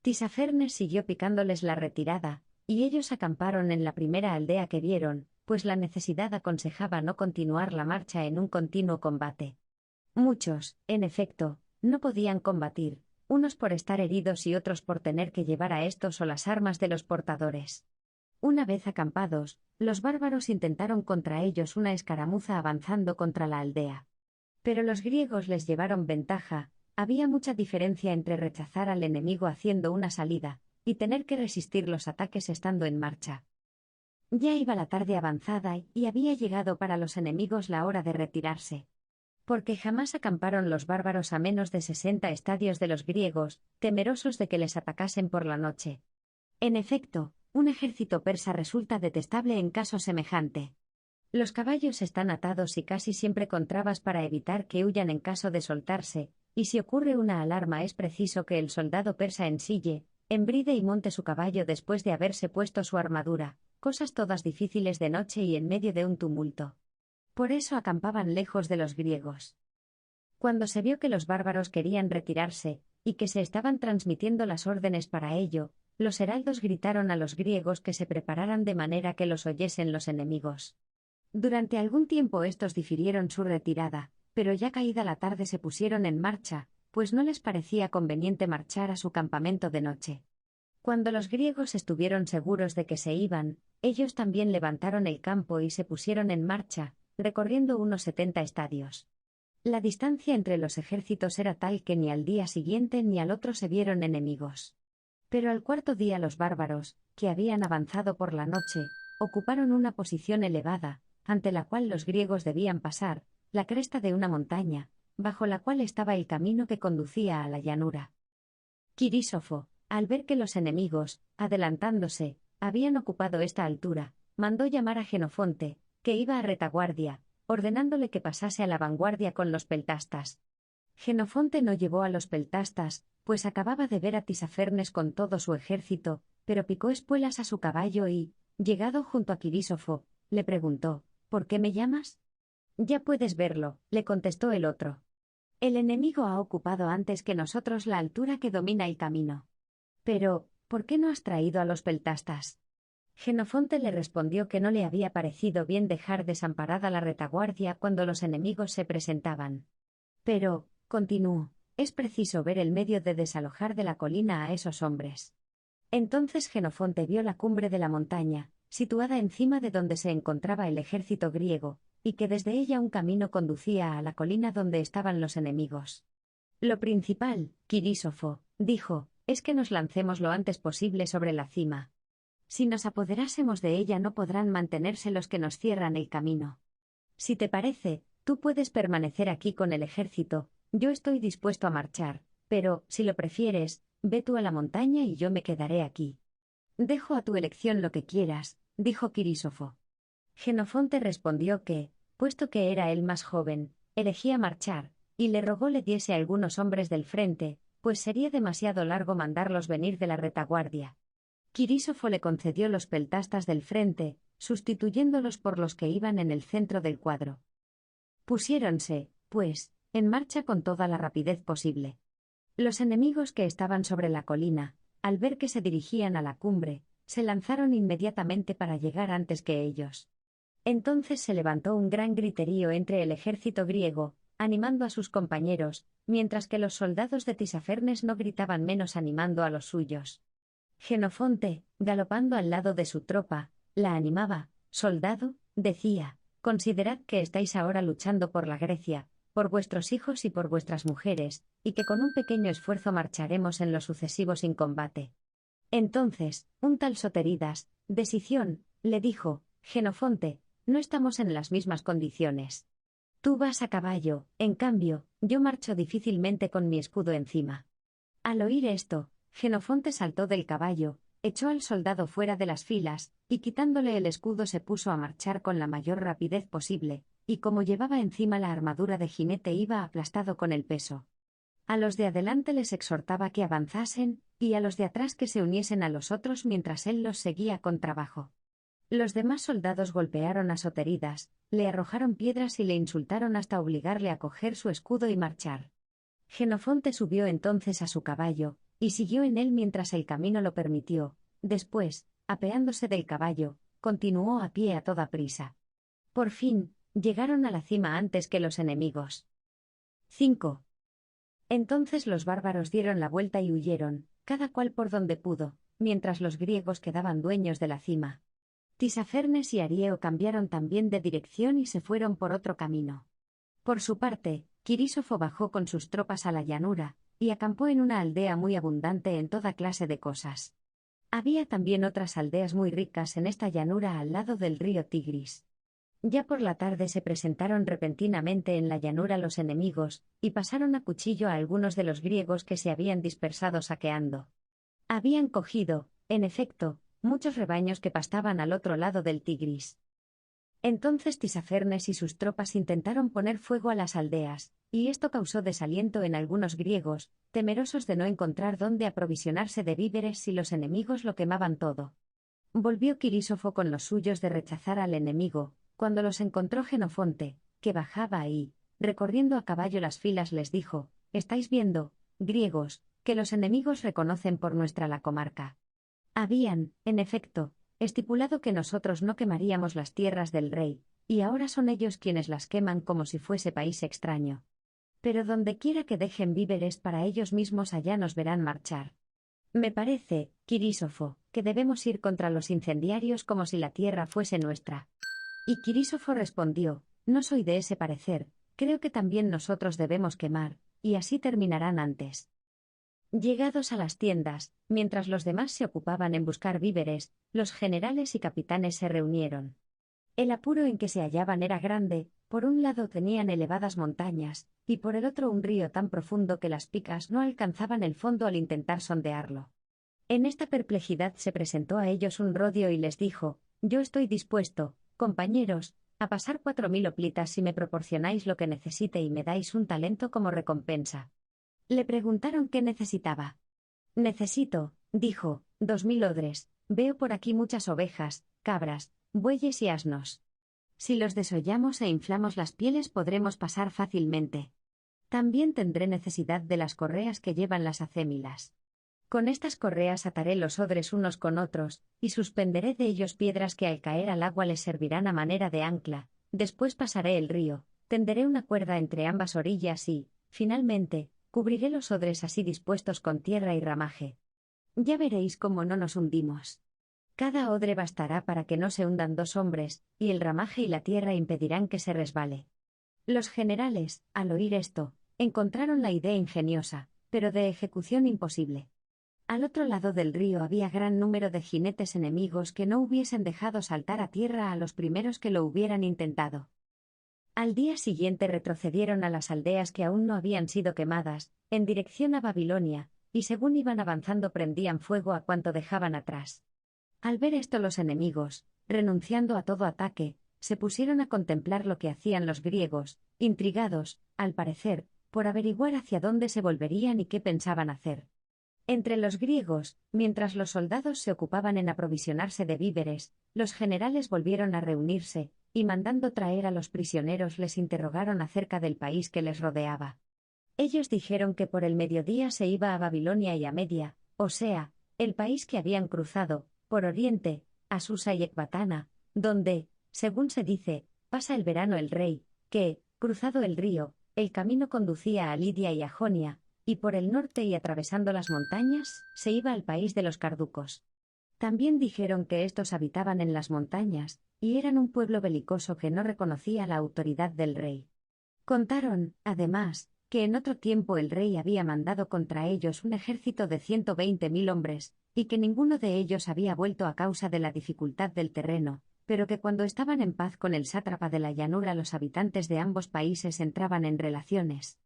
Tisafernes siguió picándoles la retirada, y ellos acamparon en la primera aldea que vieron, pues la necesidad aconsejaba no continuar la marcha en un continuo combate. Muchos, en efecto, no podían combatir, unos por estar heridos y otros por tener que llevar a estos o las armas de los portadores. Una vez acampados, los bárbaros intentaron contra ellos una escaramuza avanzando contra la aldea. Pero los griegos les llevaron ventaja, había mucha diferencia entre rechazar al enemigo haciendo una salida, y tener que resistir los ataques estando en marcha. Ya iba la tarde avanzada y había llegado para los enemigos la hora de retirarse. Porque jamás acamparon los bárbaros a menos de 60 estadios de los griegos, temerosos de que les atacasen por la noche. En efecto, un ejército persa resulta detestable en caso semejante. Los caballos están atados y casi siempre con trabas para evitar que huyan en caso de soltarse, y si ocurre una alarma es preciso que el soldado persa ensille, embride y monte su caballo después de haberse puesto su armadura, cosas todas difíciles de noche y en medio de un tumulto. Por eso acampaban lejos de los griegos. Cuando se vio que los bárbaros querían retirarse, y que se estaban transmitiendo las órdenes para ello, los heraldos gritaron a los griegos que se prepararan de manera que los oyesen los enemigos. Durante algún tiempo estos difirieron su retirada, pero ya caída la tarde se pusieron en marcha, pues no les parecía conveniente marchar a su campamento de noche. Cuando los griegos estuvieron seguros de que se iban, ellos también levantaron el campo y se pusieron en marcha, recorriendo unos 70 estadios. La distancia entre los ejércitos era tal que ni al día siguiente ni al otro se vieron enemigos. Pero al cuarto día los bárbaros, que habían avanzado por la noche, ocuparon una posición elevada, ante la cual los griegos debían pasar, la cresta de una montaña, bajo la cual estaba el camino que conducía a la llanura. Quirísofo, al ver que los enemigos, adelantándose, habían ocupado esta altura, mandó llamar a Jenofonte, que iba a retaguardia, ordenándole que pasase a la vanguardia con los peltastas. Jenofonte no llevó a los peltastas, pues acababa de ver a Tisafernes con todo su ejército, pero picó espuelas a su caballo y, llegado junto a Quirísofo, le preguntó: ¿por qué me llamas? Ya puedes verlo, le contestó el otro. El enemigo ha ocupado antes que nosotros la altura que domina el camino. Pero, ¿por qué no has traído a los peltastas? Jenofonte le respondió que no le había parecido bien dejar desamparada la retaguardia cuando los enemigos se presentaban. Pero, continuó, es preciso ver el medio de desalojar de la colina a esos hombres. Entonces Jenofonte vio la cumbre de la montaña, situada encima de donde se encontraba el ejército griego, y que desde ella un camino conducía a la colina donde estaban los enemigos. Lo principal, Quirísofo, dijo, es que nos lancemos lo antes posible sobre la cima. Si nos apoderásemos de ella no podrán mantenerse los que nos cierran el camino. Si te parece, tú puedes permanecer aquí con el ejército, yo estoy dispuesto a marchar, pero, si lo prefieres, ve tú a la montaña y yo me quedaré aquí. Dejo a tu elección lo que quieras, dijo Quirísofo. Jenofonte respondió que, puesto que era el más joven, elegía marchar, y le rogó le diese a algunos hombres del frente, pues sería demasiado largo mandarlos venir de la retaguardia. Quirísofo le concedió los peltastas del frente, sustituyéndolos por los que iban en el centro del cuadro. Pusiéronse, pues, en marcha con toda la rapidez posible. Los enemigos que estaban sobre la colina, al ver que se dirigían a la cumbre, se lanzaron inmediatamente para llegar antes que ellos. Entonces se levantó un gran griterío entre el ejército griego, animando a sus compañeros, mientras que los soldados de Tisafernes no gritaban menos animando a los suyos. Jenofonte, galopando al lado de su tropa, la animaba: «Soldado», decía, «considerad que estáis ahora luchando por la Grecia, por vuestros hijos y por vuestras mujeres, y que con un pequeño esfuerzo marcharemos en lo sucesivo sin combate». Entonces, un tal Soteridas, de Sición, le dijo: «Jenofonte, no estamos en las mismas condiciones. Tú vas a caballo, en cambio, yo marcho difícilmente con mi escudo encima». Al oír esto, Jenofonte saltó del caballo, echó al soldado fuera de las filas, y quitándole el escudo se puso a marchar con la mayor rapidez posible, y como llevaba encima la armadura de jinete iba aplastado con el peso. A los de adelante les exhortaba que avanzasen, y a los de atrás que se uniesen a los otros mientras él los seguía con trabajo. Los demás soldados golpearon a Soteridas, le arrojaron piedras y le insultaron hasta obligarle a coger su escudo y marchar. Jenofonte subió entonces a su caballo, y siguió en él mientras el camino lo permitió. Después, apeándose del caballo, continuó a pie a toda prisa. Por fin, llegaron a la cima antes que los enemigos. 5. Entonces los bárbaros dieron la vuelta y huyeron, cada cual por donde pudo, mientras los griegos quedaban dueños de la cima. Tisafernes y Arieo cambiaron también de dirección y se fueron por otro camino. Por su parte, Quirísofo bajó con sus tropas a la llanura, y acampó en una aldea muy abundante en toda clase de cosas. Había también otras aldeas muy ricas en esta llanura al lado del río Tigris. Ya por la tarde se presentaron repentinamente en la llanura los enemigos, y pasaron a cuchillo a algunos de los griegos que se habían dispersado saqueando. Habían cogido, en efecto, muchos rebaños que pastaban al otro lado del Tigris. Entonces Tisafernes y sus tropas intentaron poner fuego a las aldeas, y esto causó desaliento en algunos griegos, temerosos de no encontrar dónde aprovisionarse de víveres si los enemigos lo quemaban todo. Volvió Quirísofo con los suyos de rechazar al enemigo, cuando los encontró Jenofonte, que bajaba y, recorriendo a caballo las filas, les dijo: «Estáis viendo, griegos, que los enemigos reconocen por nuestra la comarca. Habían, en efecto, estipulado que nosotros no quemaríamos las tierras del rey, y ahora son ellos quienes las queman como si fuese país extraño. Pero donde quiera que dejen víveres para ellos mismos allá nos verán marchar. Me parece, Quirísofo, que debemos ir contra los incendiarios como si la tierra fuese nuestra». Y Quirísofo respondió: «No soy de ese parecer, Creo que también nosotros debemos quemar, y así terminarán antes. Llegados a las tiendas, mientras los demás se ocupaban en buscar víveres, los generales y capitanes se reunieron. El apuro en que se hallaban era grande, por un lado tenían elevadas montañas, y por el otro un río tan profundo que las picas no alcanzaban el fondo al intentar sondearlo. En esta perplejidad se presentó a ellos un rodio y les dijo: «Yo estoy dispuesto, compañeros, a pasar 4000 hoplitas si me proporcionáis lo que necesite y me dais un talento como recompensa». Le preguntaron qué necesitaba. «Necesito», dijo, 2000 odres, veo por aquí muchas ovejas, cabras, bueyes y asnos. Si los desollamos e inflamos las pieles podremos pasar fácilmente. También tendré necesidad de las correas que llevan las acémilas. Con estas correas ataré los odres unos con otros, y suspenderé de ellos piedras que al caer al agua les servirán a manera de ancla. Después pasaré el río, tenderé una cuerda entre ambas orillas y, finalmente, cubriré los odres así dispuestos con tierra y ramaje. Ya veréis cómo no nos hundimos. Cada odre bastará para que no se hundan 2 hombres, y el ramaje y la tierra impedirán que se resbale. Los generales, al oír esto, encontraron la idea ingeniosa, pero de ejecución imposible. Al otro lado del río había gran número de jinetes enemigos que no hubiesen dejado saltar a tierra a los primeros que lo hubieran intentado. Al día siguiente retrocedieron a las aldeas que aún no habían sido quemadas, en dirección a Babilonia, y según iban avanzando prendían fuego a cuanto dejaban atrás. Al ver esto los enemigos, renunciando a todo ataque, se pusieron a contemplar lo que hacían los griegos, intrigados, al parecer, por averiguar hacia dónde se volverían y qué pensaban hacer. Entre los griegos, mientras los soldados se ocupaban en aprovisionarse de víveres, los generales volvieron a reunirse, y mandando traer a los prisioneros les interrogaron acerca del país que les rodeaba. Ellos dijeron que por el mediodía se iba a Babilonia y a Media, o sea, el país que habían cruzado, por oriente, a Susa y Ecbatana, donde, según se dice, pasa el verano el rey, que, cruzado el río, el camino conducía a Lidia y a Jonia, y por el norte y atravesando las montañas, se iba al país de los carducos. También dijeron que estos habitaban en las montañas, y eran un pueblo belicoso que no reconocía la autoridad del rey. Contaron, además, que en otro tiempo el rey había mandado contra ellos un ejército de 120.000 hombres, y que ninguno de ellos había vuelto a causa de la dificultad del terreno, pero que cuando estaban en paz con el sátrapa de la llanura los habitantes de ambos países entraban en relaciones.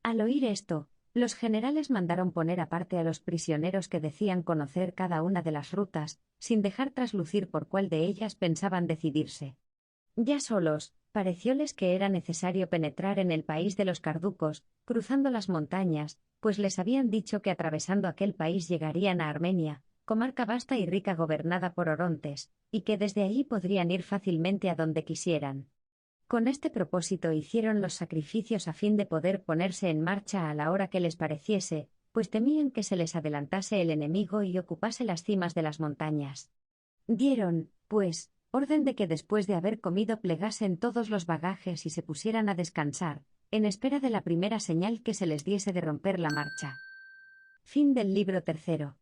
Al oír esto, los generales mandaron poner aparte a los prisioneros que decían conocer cada una de las rutas, sin dejar traslucir por cuál de ellas pensaban decidirse. Ya solos, parecióles que era necesario penetrar en el país de los carducos, cruzando las montañas, pues les habían dicho que atravesando aquel país llegarían a Armenia, comarca vasta y rica gobernada por orontes, y que desde allí podrían ir fácilmente a donde quisieran. Con este propósito hicieron los sacrificios a fin de poder ponerse en marcha a la hora que les pareciese, pues temían que se les adelantase el enemigo y ocupase las cimas de las montañas. Dieron, pues, orden de que después de haber comido plegasen todos los bagajes y se pusieran a descansar, en espera de la primera señal que se les diese de romper la marcha. Fin del libro 3.